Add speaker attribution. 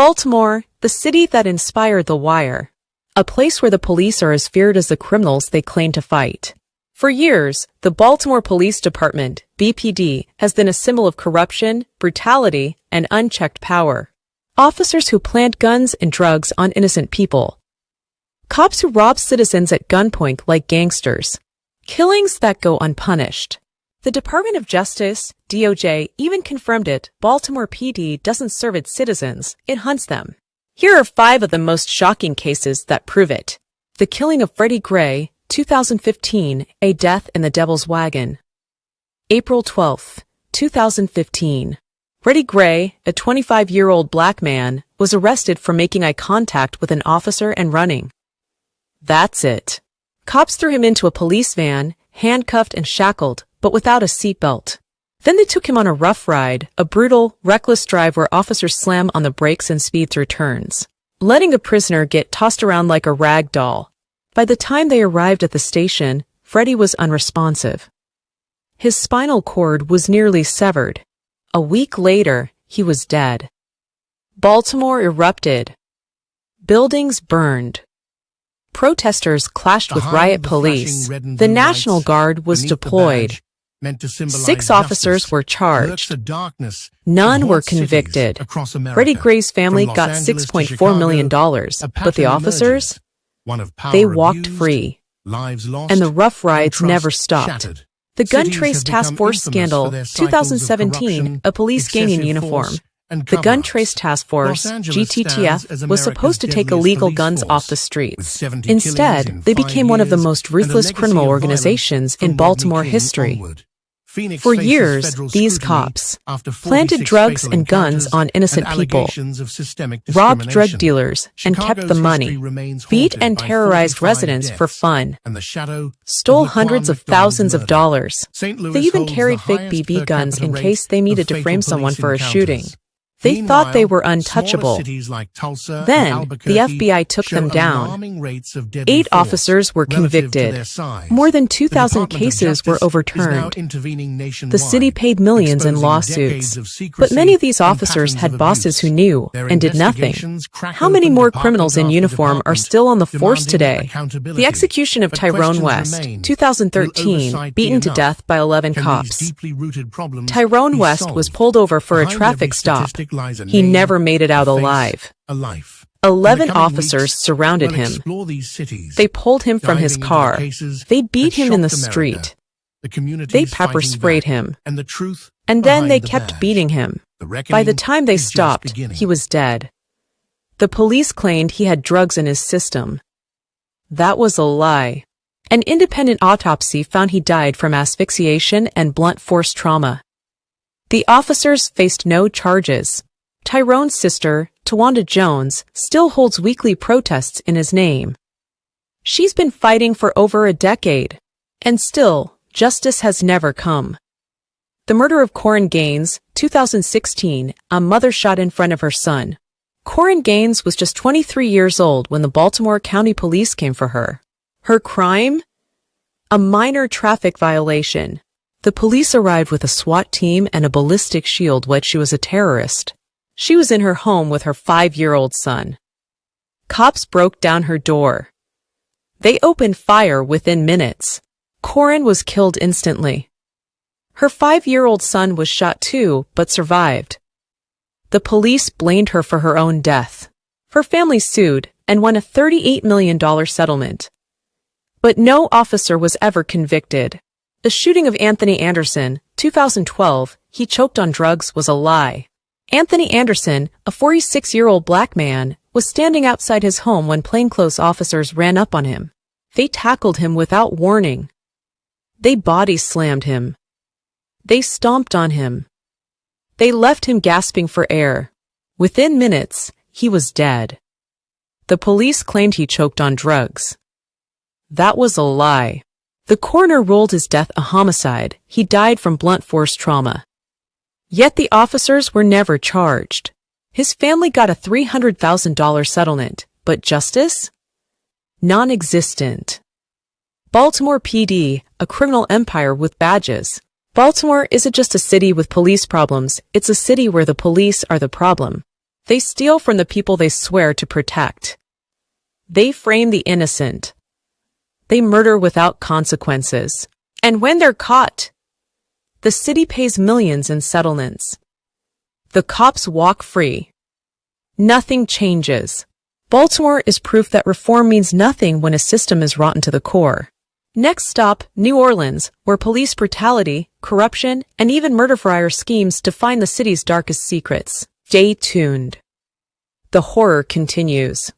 Speaker 1: Baltimore, the city that inspired The Wire. A place where the police are as feared as the criminals they claim to fight. For years, the Baltimore Police Department, BPD, has been a symbol of corruption, brutality, and unchecked power. Officers who plant guns and drugs on innocent people. Cops who rob citizens at gunpoint like gangsters. Killings that go unpunished. The Department of Justice, DOJ, even confirmed it. Baltimore PD doesn't serve its citizens, it hunts them. Here are 5 of the most shocking cases that prove it. The killing of Freddie Gray, 2015, a death in the Devil's Wagon. April 12, 2015. Freddie Gray, a 25-year-old black man, was arrested for making eye contact with an officer and running. That's it. Cops threw him into a police van, handcuffed and shackled, but without a seatbelt. Then they took him on a rough ride, a brutal, reckless drive where officers slam on the brakes and speed through turns, letting a prisoner get tossed around like a rag doll. By the time they arrived at the station, Freddie was unresponsive. His spinal cord was nearly severed. A week later, he was dead. Baltimore erupted. Buildings burned. Protesters clashed with riot police. The National Guard was deployed. 6 officers were charged. None were convicted. Freddie Gray's family got $6.4 million, but the officers? They walked free. And the rough rides never stopped. The Gun Trace Task Force scandal, 2017, a police gang in uniform. The Gun Trace Task Force, GTTF, was supposed to take illegal guns off the streets. Instead, they became one of the most ruthless criminal organizations in Baltimore history. For years, these cops planted drugs and guns on innocent people, robbed drug dealers, and kept the money, beat and terrorized residents for fun, stole hundreds of thousands of dollars. They even carried fake BB guns in case they needed to frame someone for a shooting. They thought they were untouchable. Then, the FBI took them down. 8 officers were convicted. More than 2,000 cases were overturned. The city paid millions in lawsuits. But many of these officers had bosses who knew and did nothing. How many more criminals in uniform are still on the force today? The execution of Tyrone West, 2013, beaten to death by 11 cops. Tyrone West was pulled over for a traffic stop. He never made it out alive. 11 officers surrounded him. They pulled him from his car. They beat him in the street. They pepper sprayed him. And then they kept beating him. By the time they stopped, he was dead. The police claimed he had drugs in his system. That was a lie. An independent autopsy found he died from asphyxiation and blunt force trauma. The officers faced no charges. Tyrone's sister, Tawanda Jones, still holds weekly protests in his name. She's been fighting for over a decade. And still, justice has never come. The murder of Corinne Gaines, 2016, a mother shot in front of her son. Corinne Gaines was just 23 years old when the Baltimore County Police came for her. Her crime? A minor traffic violation. The police arrived with a SWAT team and a ballistic shield when she was a terrorist. She was in her home with her 5-year-old son. Cops broke down her door. They opened fire within minutes. Corinne was killed instantly. Her 5-year-old son was shot too, but survived. The police blamed her for her own death. Her family sued and won a $38 million settlement. But no officer was ever convicted. The shooting of Anthony Anderson, 2012, he choked on drugs, was a lie. Anthony Anderson, a 46-year-old black man, was standing outside his home when plainclothes officers ran up on him. They tackled him without warning. They body slammed him. They stomped on him. They left him gasping for air. Within minutes, he was dead. The police claimed he choked on drugs. That was a lie. The coroner ruled his death a homicide. He died from blunt force trauma. Yet the officers were never charged. His family got a $300,000 settlement, but justice? Non-existent. Baltimore PD, a criminal empire with badges. Baltimore isn't just a city with police problems, it's a city where the police are the problem. They steal from the people they swear to protect. They frame the innocent. They murder without consequences. And when they're caught, the city pays millions in settlements. The cops walk free. Nothing changes. Baltimore is proof that reform means nothing when a system is rotten to the core. Next stop, New Orleans, where police brutality, corruption, and even murder for hire schemes define the city's darkest secrets. Stay tuned. The horror continues.